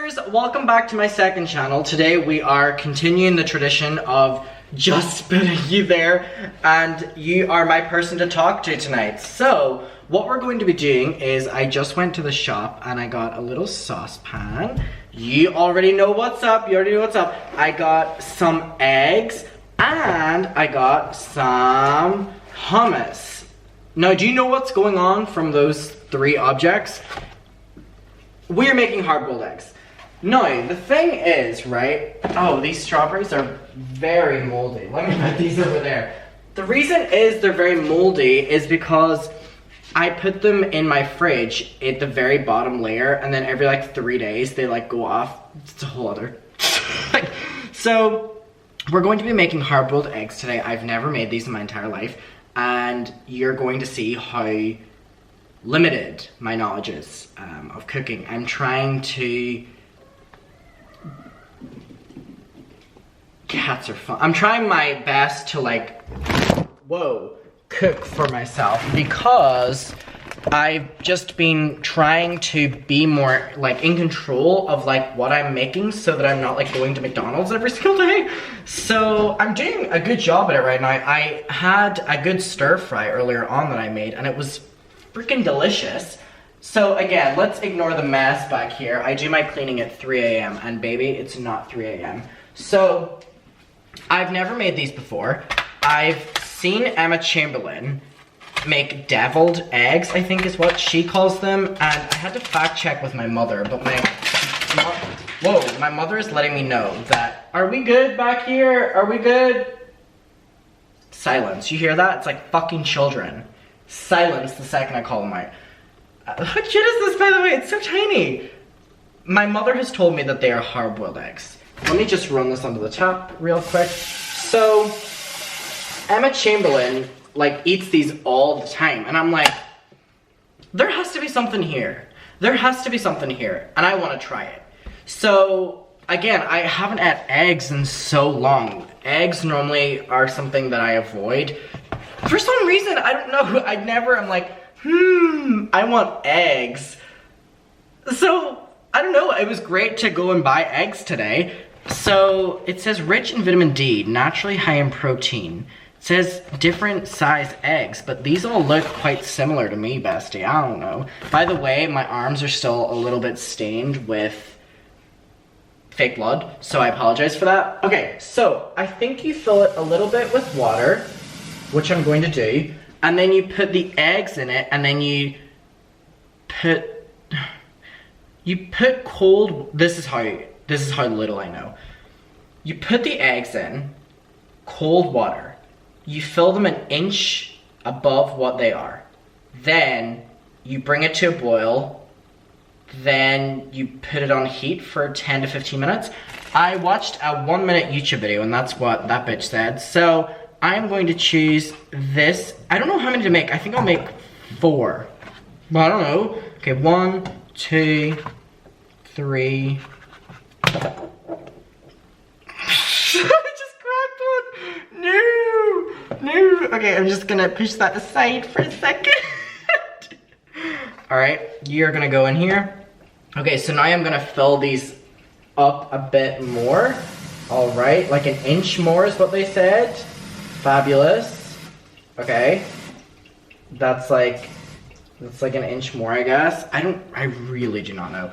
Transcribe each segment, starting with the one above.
viewers, welcome back to my second channel. Today we are continuing the tradition of just putting you there, and you are my person to talk to tonight. So what we're going to be doing is I just went to the shop and I got a little saucepan. You already know what's up, I got some eggs and I got some hummus. Now, do you know what's going on from those three objects? We're making hard-boiled eggs. Now, the thing is, right? Oh, these strawberries are very moldy. Let me put these over there. The reason is they're very moldy is because I put them in my fridge at the very bottom layer, and then every like 3 days they like go off. It's a whole other. So we're going to be making hard-boiled eggs today. I've never made these in my entire life, and you're going to see how limited my knowledge is of cooking. I'm trying to... Cats are fun. I'm trying my best to like, cook for myself, because I've just been trying to be more like in control of like what I'm making, so that I'm not like going to McDonald's every single day. So I'm doing a good job at it right now. I had a good stir fry earlier on that I made, and it was freaking delicious. So again, let's ignore the mess back here. I do my cleaning at 3 a.m. and baby, it's not 3 a.m. So I've never made these before. I've seen Emma Chamberlain make deviled eggs, I think is what she calls them, and I had to fact check with my mother, but my mother is letting me know that, are we good back here? Are we good? Silence, you hear that? It's like fucking children. Silence the second I call them out. How cute is this, by the way? It's so tiny. My mother has told me that they are hard-boiled eggs. Let me just run this onto the top real quick. So, Emma Chamberlain, like, eats these all the time. And I'm like, there has to be something here. There has to be something here. And I want to try it. So, again, I haven't had eggs in so long. Eggs normally are something that I avoid. For some reason, I don't know, I'm like, I want eggs. So, I don't know, it was great to go and buy eggs today. So, it says rich in vitamin D, naturally high in protein. It says different size eggs, but these all look quite similar to me, bestie. I don't know. By the way, my arms are still a little bit stained with fake blood, so I apologize for that. Okay, so I think you fill it a little bit with water, which I'm going to do, and then you put the eggs in it, and then you put cold, this is how little I know. You put the eggs in cold water. You fill them an inch above what they are. Then you bring it to a boil. Then you put it on heat for 10 to 15 minutes. I watched a 1-minute YouTube video, and that's what that bitch said. So I'm going to choose this. I don't know how many to make. I think I'll make 4. But I don't know. Okay, 1, 2, 3. I just cracked one. No. Okay, I'm just gonna push that aside for a second. All right, you're gonna go in here. Okay, so now I'm gonna fill these up a bit more. All right, like 1 inch more is what they said. Fabulous. Okay, that's like 1 inch more, I guess. I really do not know.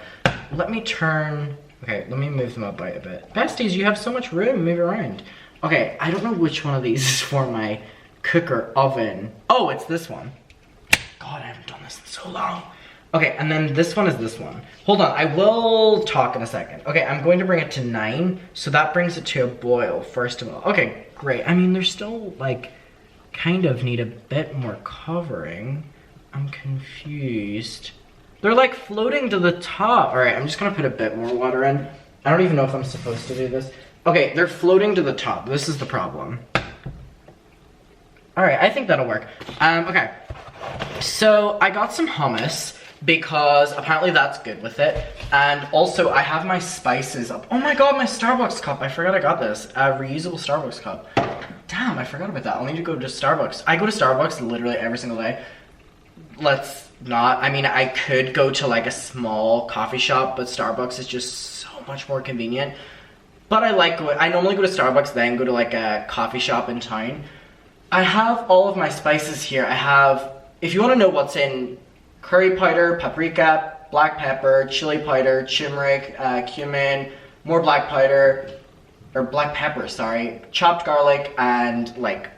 Let me turn, okay, let me move them up by a bit. Besties, you have so much room, move around. Okay, I don't know which one of these is for my cooker oven. Oh, it's this one. God, I haven't done this in so long. Okay, and then this one is this one. Hold on, I will talk in a second. Okay, I'm going to bring it to 9, so that brings it to a boil, first of all. Okay, great. I mean, they're still, like, kind of need a bit more covering. I'm confused. They're, like, floating to the top. All right, I'm just gonna put a bit more water in. I don't even know if I'm supposed to do this. Okay, they're floating to the top. This is the problem. All right, I think that'll work. Okay, so I got some hummus because apparently that's good with it. And also I have my spices up. Oh my God, my Starbucks cup. I forgot I got this. A reusable Starbucks cup. Damn, I forgot about that. I'll need to go to Starbucks. I go to Starbucks literally every single day. Let's not. I mean, I could go to like a small coffee shop, but Starbucks is just so much more convenient. But I normally go to Starbucks, then go to like a coffee shop in town. I have all of my spices here. I have, if you want to know what's in, curry powder, paprika, black pepper, chili powder, turmeric, cumin, more black powder, or black pepper, sorry, chopped garlic, and like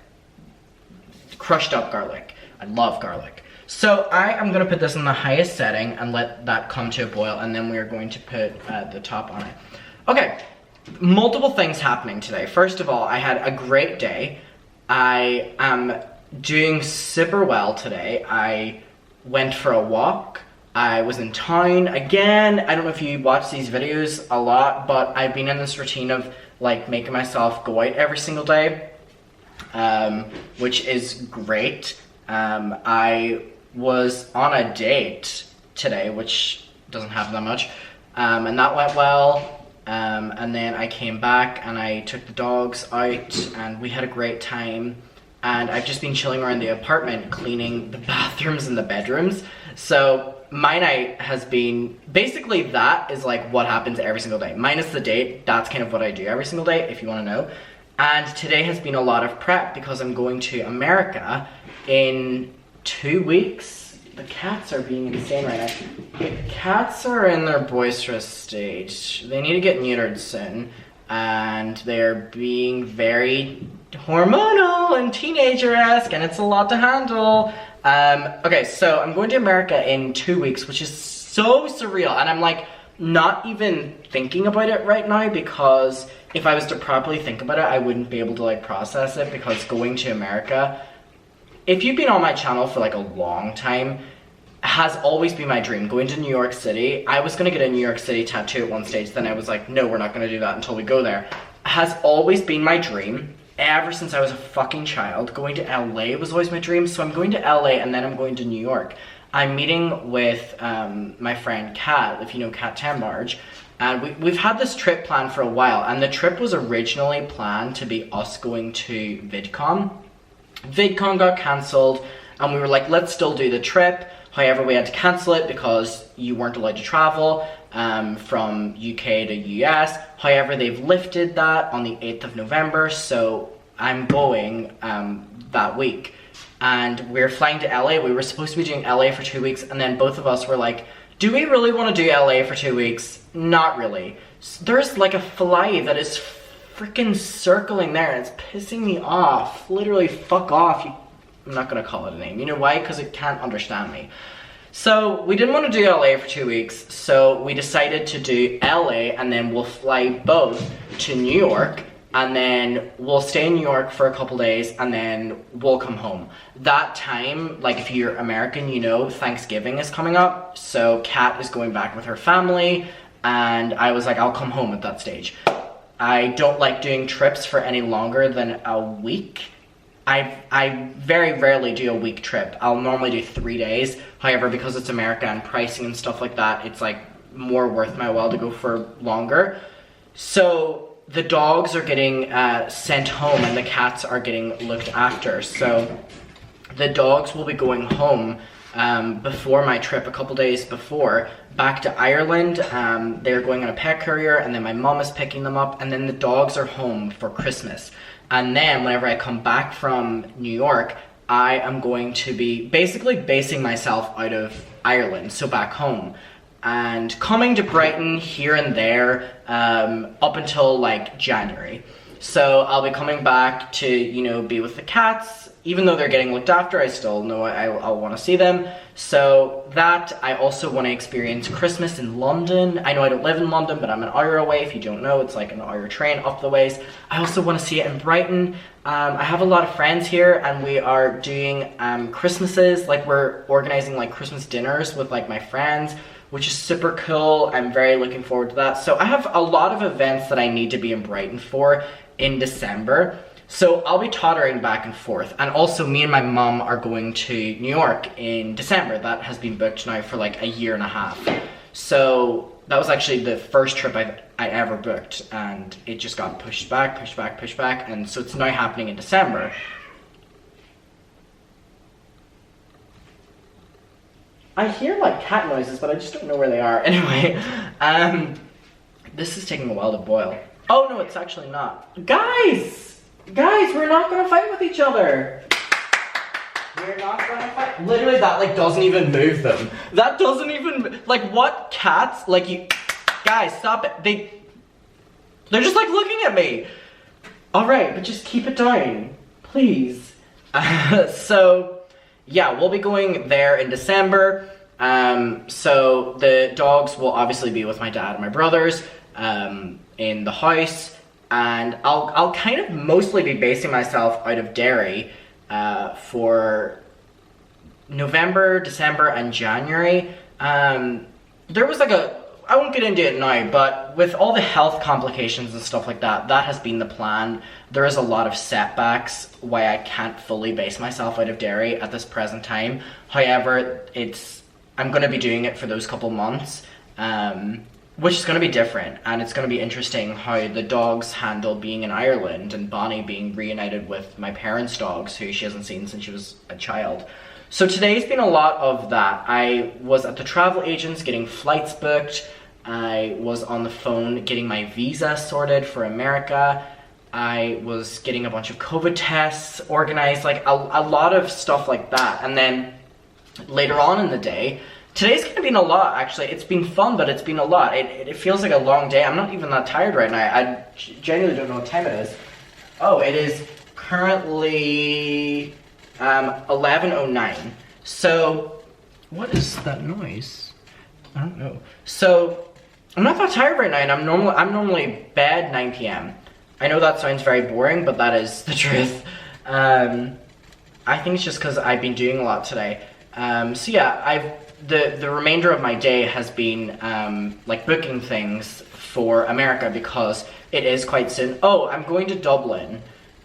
crushed up garlic. I love garlic. So I am gonna put this in the highest setting and let that come to a boil, and then we are going to put the top on it. Okay, multiple things happening today. First of all, I had a great day. I am doing super well today. I went for a walk. I was in town again. I don't know if you watch these videos a lot, but I've been in this routine of like making myself go out every single day, which is great. I was on a date today, which doesn't happen that much, and that went well. And then I came back and I took the dogs out and we had a great time. And I've just been chilling around the apartment, cleaning the bathrooms and the bedrooms. So my night has been, basically that is like what happens every single day. Minus the date, that's kind of what I do every single day, if you want to know. And today has been a lot of prep because I'm going to America in 2 weeks. The cats are being insane right now. The cats are in their boisterous stage. They need to get neutered soon. And they're being very hormonal and teenager-esque, and it's a lot to handle. Okay, so I'm going to America in 2 weeks, which is so surreal. And I'm like not even thinking about it right now, because if I was to properly think about it, I wouldn't be able to like process it, because going to America, if you've been on my channel for like a long time, has always been my dream. Going to New York City. I was gonna get a New York City tattoo at one stage, then I was like, no, we're not gonna do that until we go there. Has always been my dream ever since I was a fucking child. Going to LA was always my dream, so I'm going to LA and then I'm going to New York. I'm meeting with my friend Kat, if you know Kat Tambarge, and we've had this trip planned for a while, and the trip was originally planned to be us going to VidCon. VidCon got cancelled, and we were like, let's still do the trip. However, we had to cancel it because you weren't allowed to travel from UK to US. However, they've lifted that on the 8th of November, so I'm going that week. And we're flying to LA. We were supposed to be doing LA for 2 weeks, and then both of us were like, do we really want to do LA for 2 weeks? Not really. There's like a fly that is freaking circling there, and it's pissing me off. Literally, fuck off. I'm not gonna call it a name. You know why? Because it can't understand me. So we didn't want to do LA for 2 weeks, so we decided to do LA, and then we'll fly both to New York, and then we'll stay in New York for a couple days, and then we'll come home. That time, like if you're American, you know Thanksgiving is coming up, so Kat is going back with her family, and I was like, I'll come home at that stage. I don't like doing trips for any longer than a week. I very rarely do a week trip. I'll normally do 3 days. However, because it's America and pricing and stuff like that, it's like more worth my while to go for longer. So the dogs are getting sent home and the cats are getting looked after. So the dogs will be going home before my trip, a couple days before, back to Ireland. They're going on a pet courier, and then my mom is picking them up, and then the dogs are home for Christmas. And then whenever I come back from New York, I am going to be basically basing myself out of Ireland, so back home, and coming to Brighton here and there up until like January. So I'll be coming back to, you know, be with the cats. Even though they're getting looked after, I still know I'll want to see them. So that, I also want to experience Christmas in London. I know I don't live in London, but I'm an hour away. If you don't know, it's like an hour train up the ways. I also want to see it in Brighton. I have a lot of friends here, and we are doing Christmases. Like, we're organizing like Christmas dinners with like my friends, which is super cool. I'm very looking forward to that. So I have a lot of events that I need to be in Brighton for in December. So I'll be tottering back and forth. And also me and my mom are going to New York in December. That has been booked now for like a year and a half. So that was actually the first trip I ever booked, and it just got pushed back, and so it's now happening in December. I hear like cat noises, but I just don't know where they are. Anyway, this is taking a while to boil. Oh no, it's actually not. Guys, we're not gonna fight with each other. We're not gonna fight. Literally, that like doesn't even move them. That doesn't even, like, what cats, like, you, guys, stop it. They're just like looking at me. All right, but just keep it down, please. So, yeah, we'll be going there in December. So the dogs will obviously be with my dad and my brothers in the house, and I'll kind of mostly be basing myself out of Derry for November, December, and January. There was like I won't get into it now, but with all the health complications and stuff like that, that has been the plan. There is a lot of setbacks why I can't fully base myself out of Derry at this present time. However, I'm going to be doing it for those couple months, which is going to be different, and it's going to be interesting how the dogs handle being in Ireland and Bonnie being reunited with my parents' dogs, who she hasn't seen since she was a child. So today's been a lot of that. I was at the travel agents getting flights booked. I was on the phone getting my visa sorted for America. I was getting a bunch of COVID tests organized, like a lot of stuff like that. And then later on in the day, today's kind of been a lot, actually. It's been fun, but it's been a lot. It feels like a long day. I'm not even that tired right now. I genuinely don't know what time it is. Oh, it is currently 11:09. So, what is that noise? I don't know. So, I'm not that tired right now, and I'm normally bed 9 p.m. I know that sounds very boring, but that is the truth. I think it's just because I've been doing a lot today. So yeah, the remainder of my day has been like booking things for America because it is quite soon. Oh, I'm going to Dublin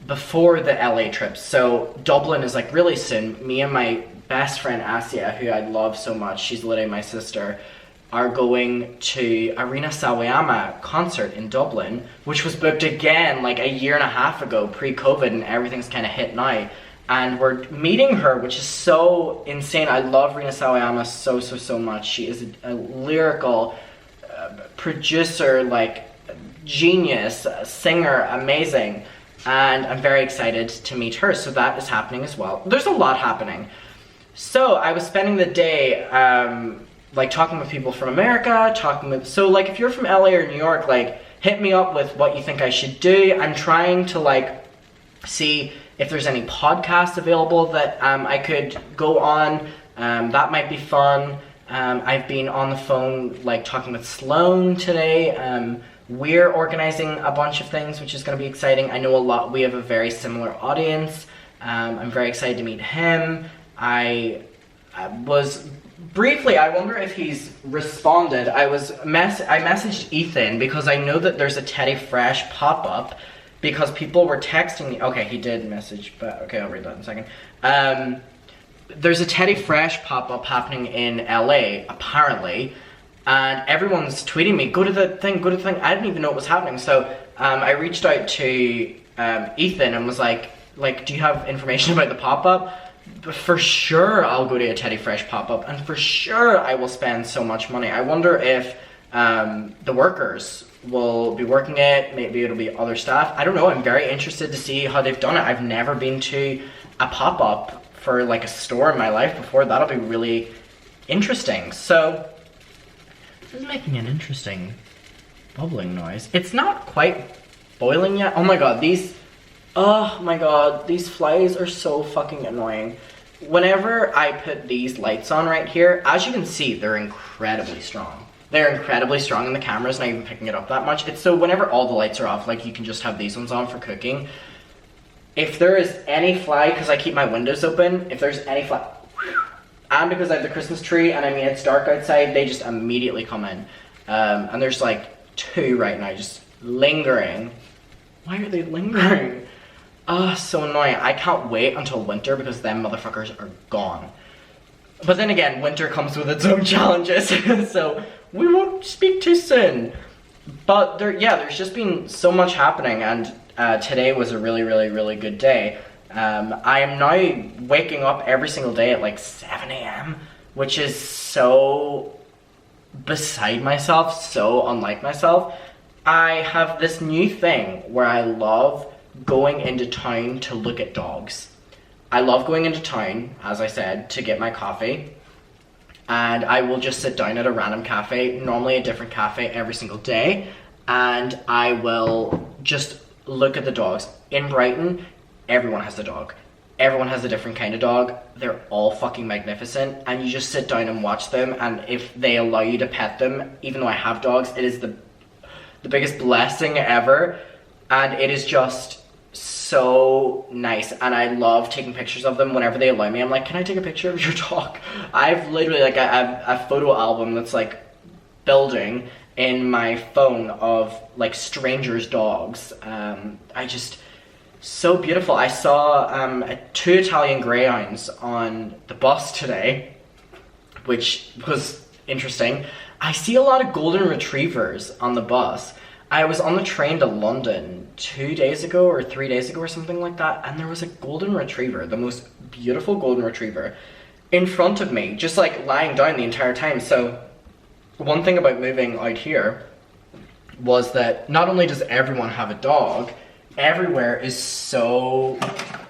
before the LA trip. So Dublin is like really soon. Me and my best friend Asia, who I love so much, she's literally my sister, are going to Arena Sawayama concert in Dublin, which was booked again like a year and a half ago, pre-COVID, and everything's kind of hit now. And we're meeting her, which is so insane. I love Rina Sawayama so much. She is a lyrical producer, like genius, singer, amazing. And I'm very excited to meet her, so that is happening as well. There's a lot happening. So I was spending the day like talking with people from America, so like if you're from LA or New York, like hit me up with what you think I should do. I'm trying to like see if there's any podcasts available that I could go on. That might be fun. I've been on the phone like talking with Sloan today. We're organizing a bunch of things, which is going to be exciting. I know we have a very similar audience. I'm very excited to meet him. I wonder if he's responded. I messaged Ethan because I know that there's a Teddy Fresh pop-up because people were texting me. Okay, he did message, but okay, I'll read that in a second. There's a Teddy Fresh pop-up happening in LA, apparently, and everyone's tweeting me, go to the thing. I didn't even know it was happening, so I reached out to Ethan and was like, do you have information about the pop-up? For sure I'll go to a Teddy Fresh pop-up, and for sure I will spend so much money. I wonder if the workers will be working it, maybe it'll be other staff. I don't know, I'm very interested to see how they've done it. I've never been to a pop-up for like a store in my life before. That'll be really interesting. So, this is making an interesting bubbling noise. It's not quite boiling yet. Oh my god, these flies are so fucking annoying. Whenever I put these lights on right here, as you can see, they're incredibly strong. They're incredibly strong, and the camera's not even picking it up that much. It's so whenever all the lights are off, like you can just have these ones on for cooking. If there is any fly, because I keep my windows open, if there's any fly, and because I have the Christmas tree, and I mean it's dark outside, they just immediately come in. And there's like 2 right now, just lingering. Why are they lingering? So annoying. I can't wait until winter because them motherfuckers are gone. But then again, winter comes with its own challenges, so we won't speak too soon. But there's just been so much happening, and today was a really good day. I am now waking up every single day at like 7 a.m. which is so beside myself, so unlike myself. I have this new thing where I love going into town to look at dogs. I love going into town, as I said, to get my coffee. And I will just sit down at a random cafe, normally a different cafe every single day. And I will just look at the dogs. In Brighton, everyone has a dog. Everyone has a different kind of dog. They're all fucking magnificent. And you just sit down and watch them. And if they allow you to pet them, even though I have dogs, it is the biggest blessing ever. And it is just so nice, and I love taking pictures of them whenever they allow me. I'm like, can I take a picture of your dog? I've literally, like, a photo album that's like building in my phone of like strangers' dogs. I just, so beautiful. I saw 2 Italian greyhounds on the bus today, which was interesting. I see a lot of golden retrievers on the bus. I was on the train to London 2 days ago or 3 days ago or something like that, and there was a golden retriever, the most beautiful golden retriever, in front of me, just like lying down the entire time. So one thing about moving out here was that not only does everyone have a dog, everywhere is so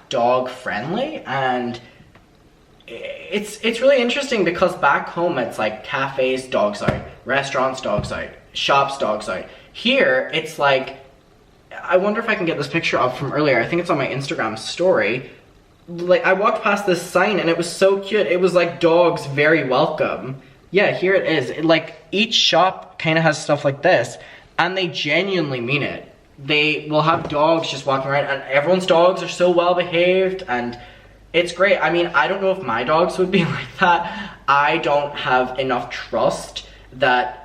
dog friendly, and it's really interesting because back home it's like cafes, dogs out, restaurants, dogs out, shops, dogs out. Here, it's like, I wonder if I can get this picture up from earlier. I think it's on my Instagram story. Like, I walked past this sign and it was so cute. It was like, dogs very welcome. Yeah, here it is. Like, each shop kind of has stuff like this, and they genuinely mean it. They will have dogs just walking around, and everyone's dogs are so well behaved, and it's great. I mean, I don't know if my dogs would be like that. I don't have enough trust that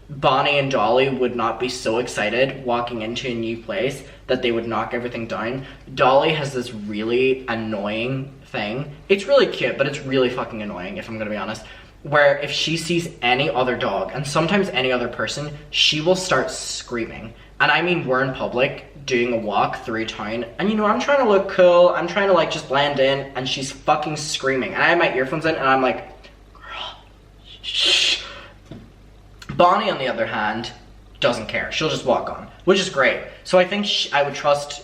Bonnie and Dolly would not be so excited walking into a new place that they would knock everything down. Dolly has this really annoying thing. It's really cute, but it's really fucking annoying, if I'm gonna be honest, where if she sees any other dog, and sometimes any other person, she will start screaming. And I mean, we're in public doing a walk through town, and you know, I'm trying to look cool, I'm trying to like just blend in, and she's fucking screaming. And I have my earphones in, and I'm like, girl, shh. Bonnie, on the other hand, doesn't care. She'll just walk on, which is great. So I think I would trust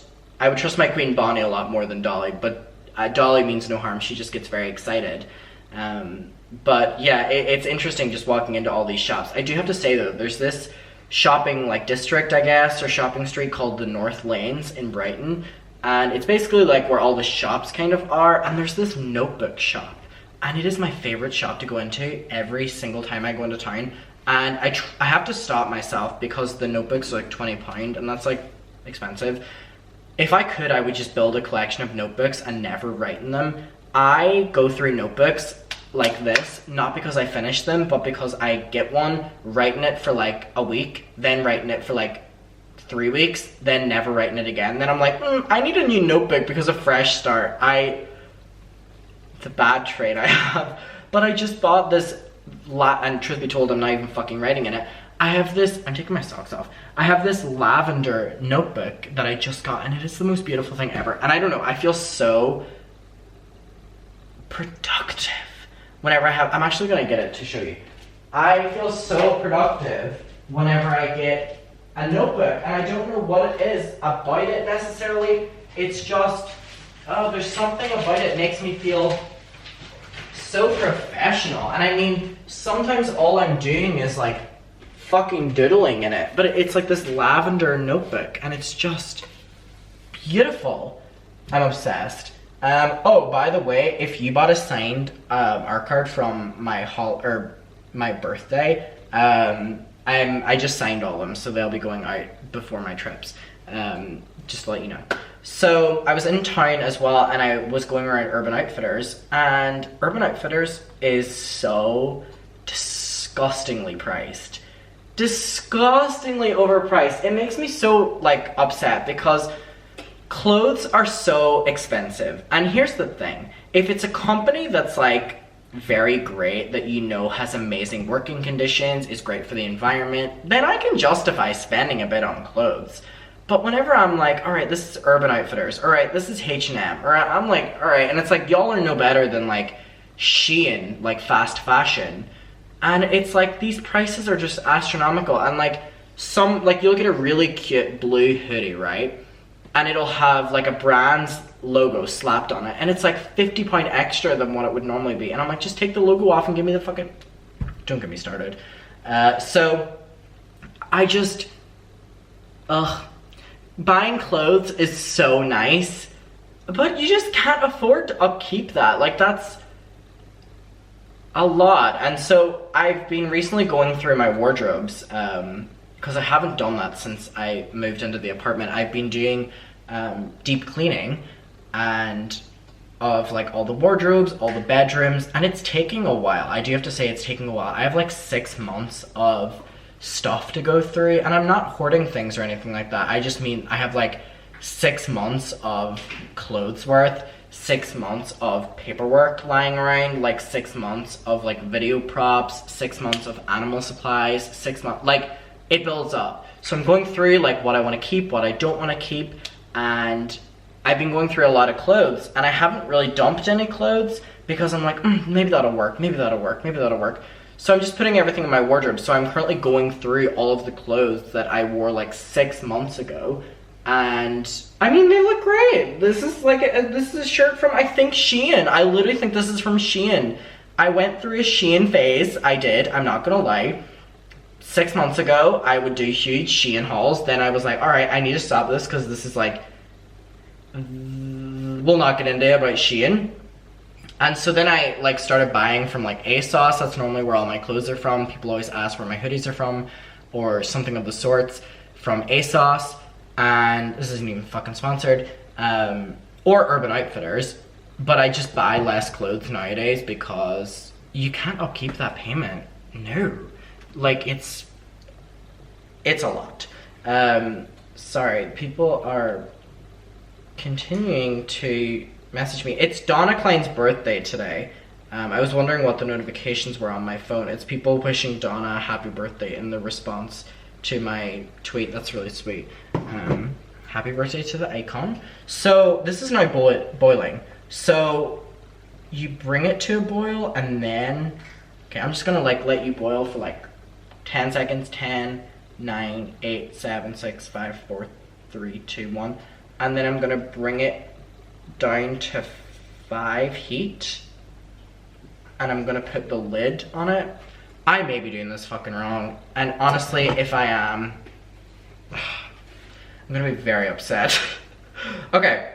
my queen Bonnie a lot more than Dolly, but Dolly means no harm. She just gets very excited. But yeah, it's interesting just walking into all these shops. I do have to say though, there's this shopping like district, I guess, or shopping street called the North Lanes in Brighton, and it's basically like where all the shops kind of are, and there's this notebook shop, and it is my favorite shop to go into every single time I go into town. And I have to stop myself because the notebooks are like £20, and that's like expensive. If I could, I would just build a collection of notebooks and never write in them. I go through notebooks like this, not because I finish them, but because I get one, write in it for like a week, then write in it for like 3 weeks, then never write in it again. Then I'm like, I need a new notebook because a fresh start. It's a bad trait I have. But I just bought this, and truth be told, I'm not even fucking writing in it. I have this, I'm taking my socks off. I have this lavender notebook that I just got, and it is the most beautiful thing ever. And I don't know, I feel so productive whenever I'm actually gonna get it to show you. I feel so productive whenever I get a notebook, and I don't know what it is about it necessarily. It's just, there's something about it makes me feel so professional. And I mean, sometimes all I'm doing is like fucking doodling in it, but it's like this lavender notebook, and it's just beautiful. I'm obsessed. Oh, by the way, if you bought a signed art card from my birthday, I just signed all of them, so they'll be going out before my trips. Just to let you know. So I was in town as well, and I was going around Urban Outfitters, and Urban Outfitters is so disgustingly priced. Disgustingly overpriced. It makes me so like upset because clothes are so expensive. And here's the thing, if it's a company that's like very great, that you know has amazing working conditions, is great for the environment, then I can justify spending a bit on clothes. But whenever I'm like, all right, this is Urban Outfitters, all right, this is H&M, or I'm like, all right, and it's like, y'all are no better than like Shein, like fast fashion. And it's like, these prices are just astronomical. And like, you'll get a really cute blue hoodie, right? And it'll have like a brand's logo slapped on it. And it's like £50 extra than what it would normally be. And I'm like, just take the logo off and give me the fucking, don't get me started. So I just, buying clothes is so nice, but you just can't afford to upkeep that. Like, that's a lot. And so I've been recently going through my wardrobes, because I haven't done that since I moved into the apartment. I've been doing deep cleaning and of like all the wardrobes, all the bedrooms, and it's taking a while. I do have to say it's taking a while. I have like 6 months of stuff to go through, and I'm not hoarding things or anything like that. I just mean I have like 6 months of clothes worth, 6 months of paperwork lying around, like 6 months of like video props, 6 months of animal supplies, 6 months, like it builds up. So I'm going through like what I want to keep, what I don't want to keep, and I've been going through a lot of clothes, and I haven't really dumped any clothes because I'm like, maybe that'll work, maybe that'll work, maybe that'll work. So I'm just putting everything in my wardrobe. So I'm currently going through all of the clothes that I wore like 6 months ago. And I mean, they look great. This is like, this is a shirt from, I think, Shein. I literally think this is from Shein. I went through a Shein phase. I did, I'm not gonna lie. 6 months ago, I would do huge Shein hauls. Then I was like, all right, I need to stop this because this is like, we'll not get into it about Shein. And so then I like started buying from like ASOS. That's normally where all my clothes are from. People always ask where my hoodies are from or something of the sorts, from ASOS. And this isn't even fucking sponsored. Or Urban Outfitters. But I just buy less clothes nowadays because you can't upkeep that payment. No. Like, it's a lot. Sorry, people are continuing to message me. It's Donna Klein's birthday today. I was wondering what the notifications were on my phone. It's people wishing Donna a happy birthday in the response to my tweet. That's really sweet. Happy birthday to the icon. So this is now boiling. So you bring it to a boil and then, okay, I'm just gonna like let you boil for like 10 seconds. 10, 9, 8, 7, 6, 5, 4, 3, 2, 1. And then I'm gonna bring it down to 5 heat, and I'm gonna put the lid on it. I may be doing this fucking wrong, and honestly, if I am, I'm gonna be very upset. Okay,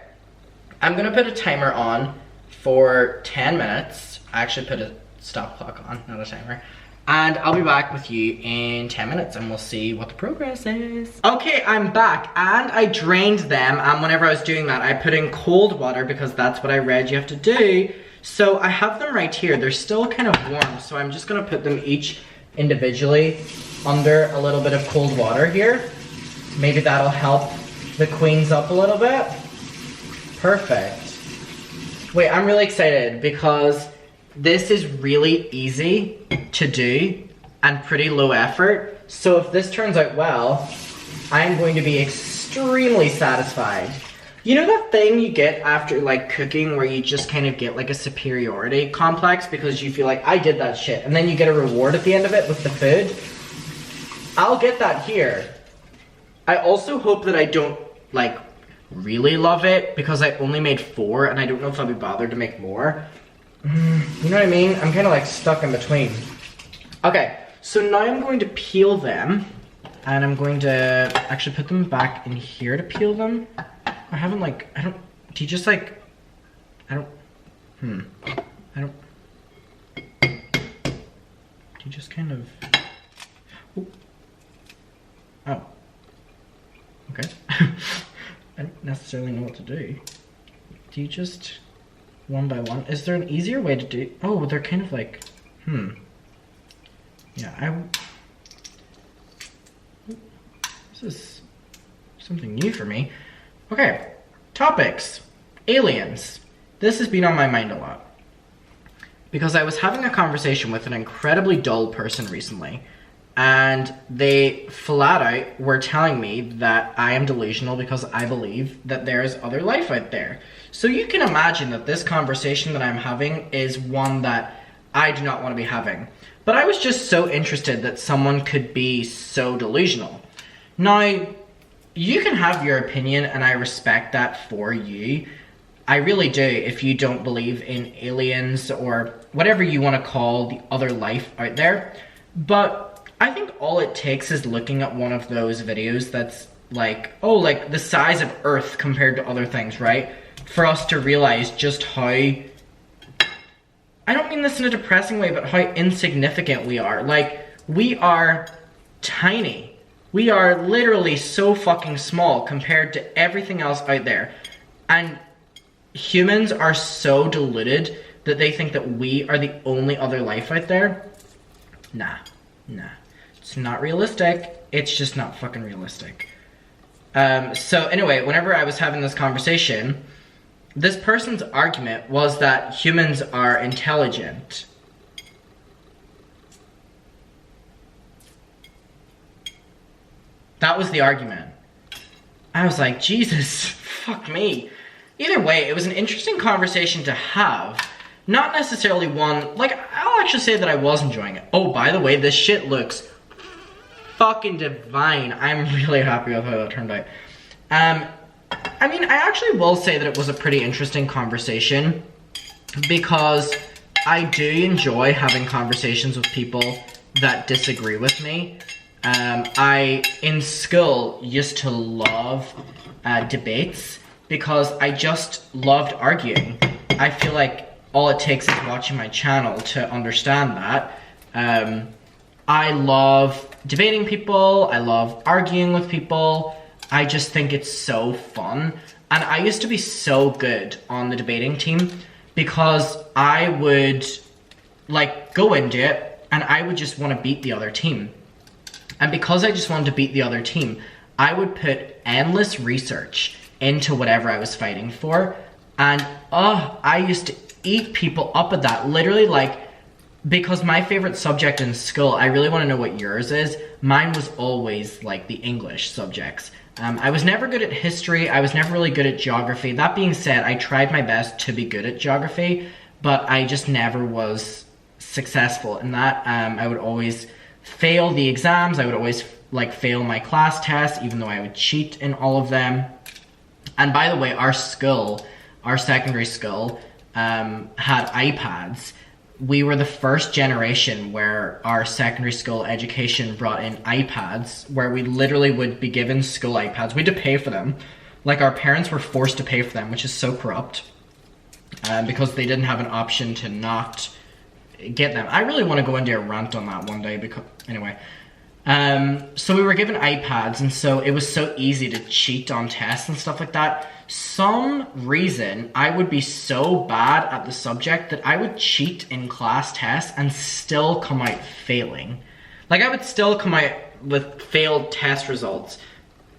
I'm gonna put a timer on for 10 minutes. I actually put a stop clock on, not a timer. And I'll be back with you in 10 minutes and we'll see what the progress is. Okay, I'm back and I drained them, and whenever I was doing that, I put in cold water because that's what I read you have to do. So I have them right here. They're still kind of warm, so I'm just gonna put them each individually under a little bit of cold water here. Maybe that'll help the queens up a little bit. Perfect. Wait, I'm really excited because this is really easy to do and pretty low effort. So if this turns out well, I'm going to be extremely satisfied. You know that thing you get after like cooking where you just kind of get like a superiority complex because you feel like I did that shit, and then you get a reward at the end of it with the food? I'll get that here. I also hope that I don't like really love it because I only made 4 and I don't know if I'll be bothered to make more. You know what I mean? I'm kind of like stuck in between. Okay, so now I'm going to peel them, and I'm going to actually put them back in here to peel them. I haven't like, I don't, do you just like, I don't, I don't, do you just kind of, ooh. Oh, okay. I don't necessarily know what to do. Do you just, one by one? Is there an easier way to do? Oh, they're kind of like, yeah, this is something new for me. Okay, topics. Aliens. This has been on my mind a lot because I was having a conversation with an incredibly dull person recently, and they flat out were telling me that I am delusional because I believe that there is other life out there. So you can imagine that this conversation that I'm having is one that I do not want to be having. But I was just so interested that someone could be so delusional. Now, you can have your opinion, and I respect that for you. I really do, if you don't believe in aliens or whatever you want to call the other life out there. But I think all it takes is looking at one of those videos that's like, oh, like the size of Earth compared to other things, right? For us to realize just how, I don't mean this in a depressing way, but how insignificant we are. Like, we are tiny. We are literally so fucking small compared to everything else out there. And humans are so deluded that they think that we are the only other life out there. Nah. It's not realistic. It's just not fucking realistic. So anyway, whenever I was having this conversation, this person's argument was that humans are intelligent. That was the argument. I was like, Jesus, fuck me. Either way, it was an interesting conversation to have. Not necessarily one, like, I'll actually say that I was enjoying it. Oh, by the way, this shit looks fucking divine. I'm really happy with how that turned out. I mean, I actually will say that it was a pretty interesting conversation because I do enjoy having conversations with people that disagree with me. I, in school, used to love debates because I just loved arguing. I feel like all it takes is watching my channel to understand that. I love debating people. I love arguing with people. I just think it's so fun. And I used to be so good on the debating team because I would like go into it and I would just want to beat the other team. And because I just wanted to beat the other team, I would put endless research into whatever I was fighting for. And I used to eat people up at that. Literally, like, because my favorite subject in school, I really want to know what yours is. Mine was always like the English subjects. I was never good at history. I was never really good at geography. That being said, I tried my best to be good at geography, but I just never was successful in that. I would always fail the exams. I would always like fail my class tests, even though I would cheat in all of them. And by the way, our school, our secondary school, had iPads. We were the first generation where our secondary school education brought in iPads, where we literally would be given school iPads. We had to pay for them. Like, our parents were forced to pay for them, which is so corrupt, because they didn't have an option to not get them. I really want to go into a rant on that one day, because, anyway. So we were given iPads, and so it was so easy to cheat on tests and stuff like that. Some reason I would be so bad at the subject that I would cheat in class tests and still come out failing. Like, I would still come out with failed test results.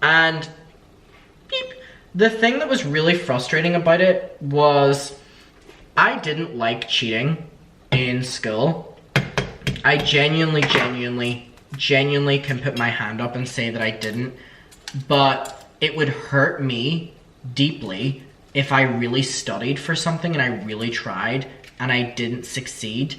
And beep. The thing that was really frustrating about it was I didn't like cheating in school. I genuinely can put my hand up and say that I didn't, but it would hurt me deeply if I really studied for something and I really tried and I didn't succeed,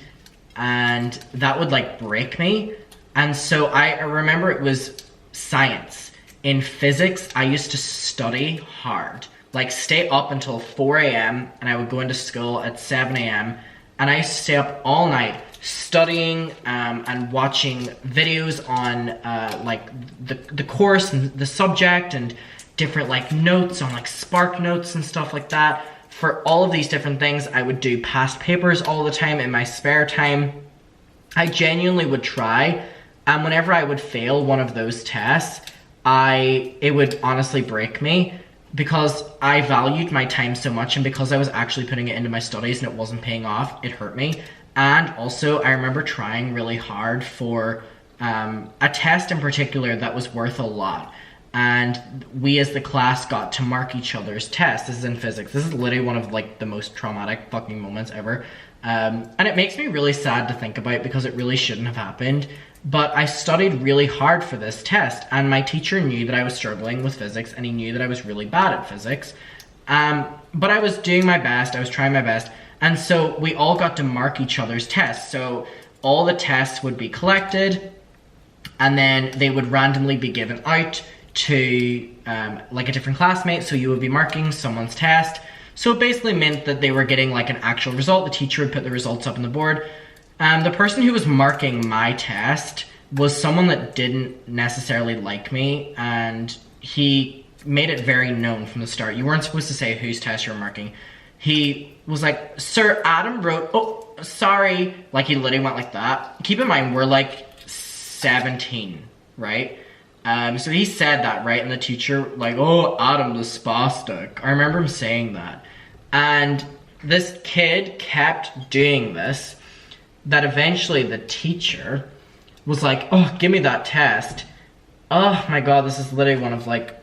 and that would like break me. And so I remember it was science. In physics, I used to study hard, like stay up until 4 a.m. and I would go into school at 7 a.m. and I used to stay up all night studying and watching videos on like the course and the subject and different like notes on like Spark Notes and stuff like that. For all of these different things, I would do past papers all the time in my spare time. I genuinely would try, and whenever I would fail one of those tests, it would honestly break me because I valued my time so much, and because I was actually putting it into my studies and it wasn't paying off, it hurt me. And also, I remember trying really hard for a test in particular that was worth a lot. And we as the class got to mark each other's tests. This is in physics. This is literally one of like the most traumatic fucking moments ever. And it makes me really sad to think about because it really shouldn't have happened. But I studied really hard for this test, and my teacher knew that I was struggling with physics, and he knew that I was really bad at physics. But I was doing my best, I was trying my best, and so we all got to mark each other's tests. So all the tests would be collected, and then they would randomly be given out to like a different classmate, so you would be marking someone's test. So it basically meant that they were getting like an actual result. The teacher would put the results up on the board. The person who was marking my test was someone that didn't necessarily like me, and he made it very known from the start. You weren't supposed to say whose test you were marking. He was like, "Sir, Adam wrote," oh, sorry. Like, he literally went like that. Keep in mind, we're like 17, right? So he said that, right? And the teacher, like, "Oh, Adam the spastic." I remember him saying that. And this kid kept doing this, that eventually the teacher was like, "Oh, give me that test." Oh my God, this is literally one of like,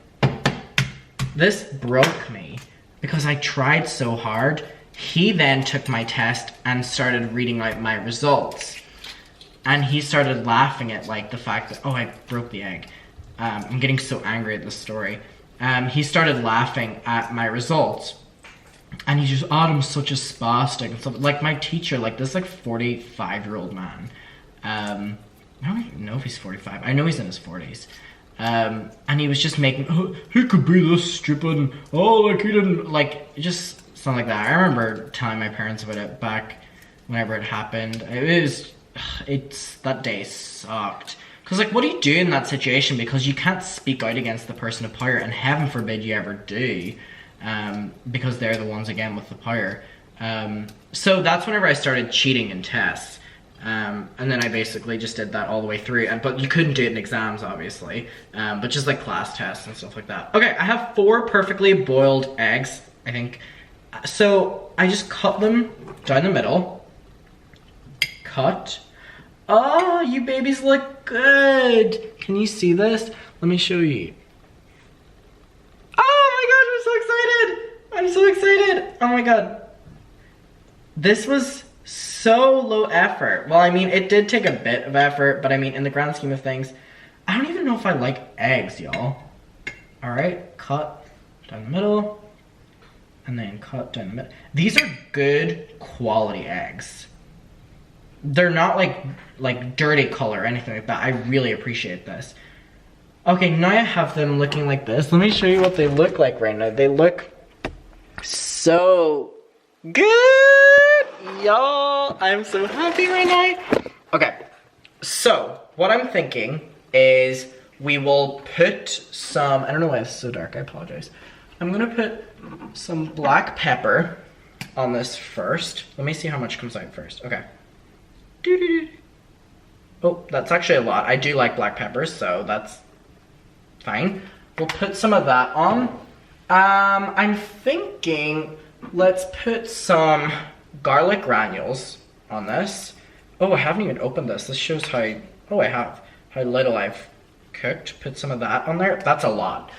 this broke me because I tried so hard. He then took my test and started reading out my results. And he started laughing at like the fact that, oh, I broke the egg. I'm getting so angry at this story. He started laughing at my results. And he's just, "Adam's such a spastic," and stuff. Like, my teacher, like this like 45-year-old man. I don't even know if he's 45. I know he's in his 40s. And he was just making, "Oh, he could be this stupid, and, oh, like he didn't," like, just something like that. I remember telling my parents about it back whenever it happened. That day sucked. Because, like, what do you do in that situation? Because you can't speak out against the person of power, and heaven forbid you ever do. Because they're the ones, again, with the power. So that's whenever I started cheating in tests. And then I basically just did that all the way through. But you couldn't do it in exams, obviously. But just like class tests and stuff like that. Okay, I have 4 perfectly boiled eggs, I think. So I just cut them down the middle. Cut. Oh, you babies look good. Can you see this? Let me show you. I'm so excited. Oh my God. This was so low effort. Well, I mean, it did take a bit of effort, but I mean, in the grand scheme of things, I don't even know if I like eggs, y'all. All right, cut down the middle, and then cut down the middle. These are good quality eggs. They're not like dirty color or anything like that. I really appreciate this. Okay, now I have them looking like this. Let me show you what they look like right now. They look so good, y'all. I'm so happy right now. Okay, so what I'm thinking is we will put some, I don't know why it's so dark, I apologize. I'm gonna put some black pepper on this first. Let me see how much comes out first. Okay. Oh, that's actually a lot. I do like black peppers, so that's fine. We'll put some of that on. I'm thinking let's put some garlic granules on this. Oh, I haven't even opened this. This shows how, oh, I have, how little I've cooked. Put some of that on there. That's a lot.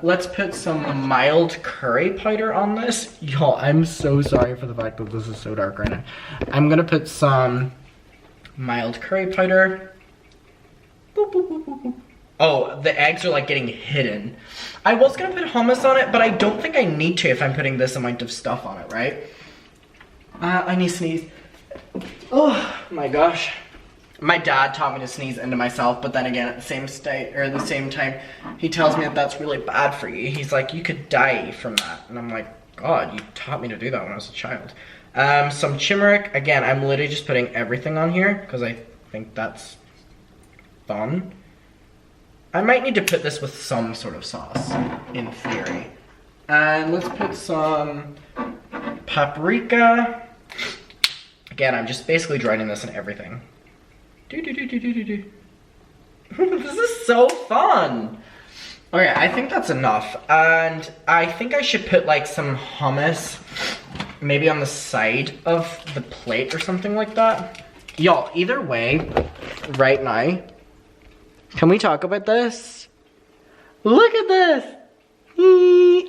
Let's put some mild curry powder on this. Y'all, I'm so sorry for the fact that this is so dark right now. I'm gonna put some mild curry powder. Boop, boop, boop, boop, boop. Oh, the eggs are like getting hidden. I was gonna put hummus on it, but I don't think I need to if I'm putting this amount of stuff on it, right? I need to sneeze. Oh my gosh. My dad taught me to sneeze into myself, but then again, at the same time, he tells me that that's really bad for you. He's like, you could die from that. And I'm like, God, you taught me to do that when I was a child. Some turmeric. Again, I'm literally just putting everything on here because I think that's fun. I might need to put this with some sort of sauce, in theory. And let's put some paprika. Again, I'm just basically drowning this in everything. This is so fun. Okay, I think that's enough. And I think I should put like some hummus maybe on the side of the plate or something like that. Y'all, either way, right now, can we talk about this? Look at this.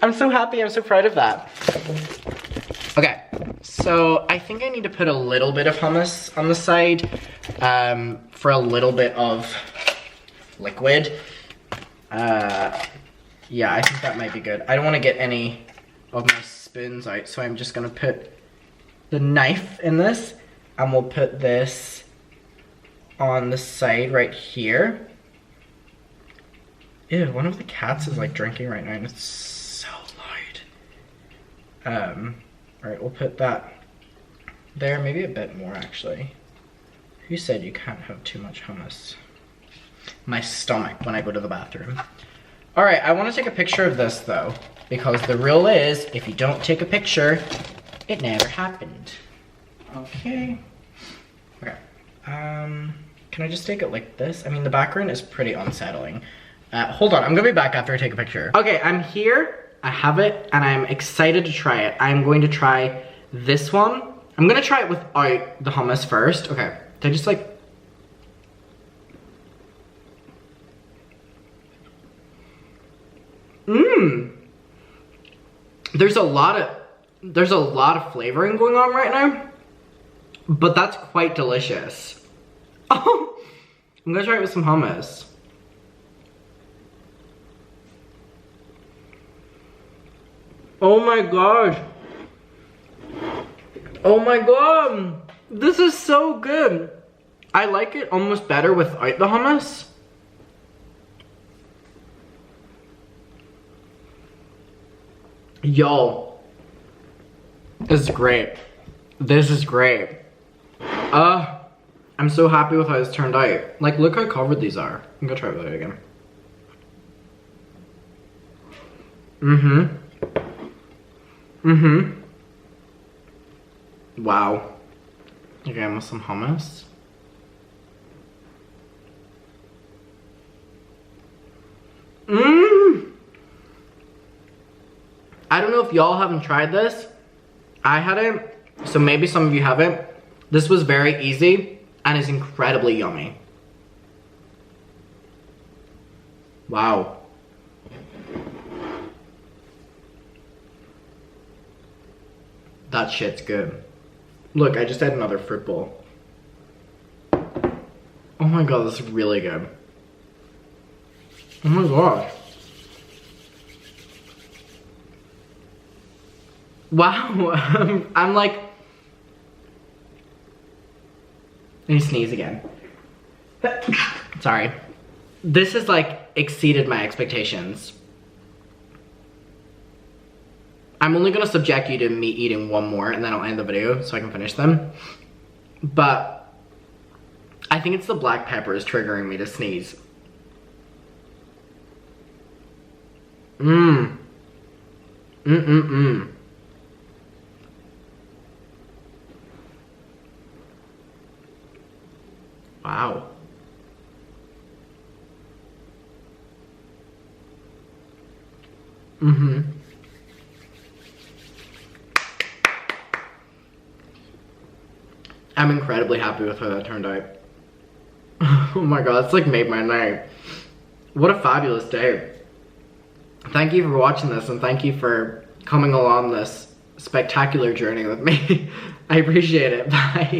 I'm so happy, I'm so proud of that. Okay, So I think I need to put a little bit of hummus on the side for a little bit of liquid. Yeah, I think that might be good. I don't want to get any of my spoons out, so I'm just gonna put the knife in this, and we'll put this on the side right here. Ew, one of the cats is like drinking right now and it's so loud. Alright, we'll put that there, maybe a bit more actually. Who said you can't have too much hummus? My stomach when I go to the bathroom. Alright, I want to take a picture of this though, because the rule is, if you don't take a picture, it never happened. Okay. Okay. Can I just take it like this? I mean, the background is pretty unsettling. Hold on, I'm gonna be back after I take a picture. Okay, I'm here, I have it, and I'm excited to try it. I'm going to try this one. I'm gonna try it without the hummus first. Okay, I just like... Mmm. There's a lot of flavoring going on right now, but that's quite delicious. Oh, I'm gonna try it with some hummus. Oh my gosh. Oh my god. This is so good. I like it almost better without the hummus. Yo. This is great. This is great. I'm so happy with how this turned out. Like, look how covered these are. I'm gonna try it again. Wow. Again with some hummus. I don't know if y'all haven't tried this. I had it, so maybe some of you haven't. This was very easy and is incredibly yummy. Wow. That shit's good. Look, I just had another fruit bowl. Oh my god, this is really good. Oh my gosh. Wow, I'm like... Let me sneeze again. Sorry. This has like exceeded my expectations. I'm only gonna subject you to me eating one more and then I'll end the video so I can finish them. But I think it's the black pepper is triggering me to sneeze. Wow. I'm incredibly happy with how that turned out. Oh my god, it's like made my night. What a fabulous day. Thank you for watching this and thank you for coming along this spectacular journey with me. I appreciate it. Bye.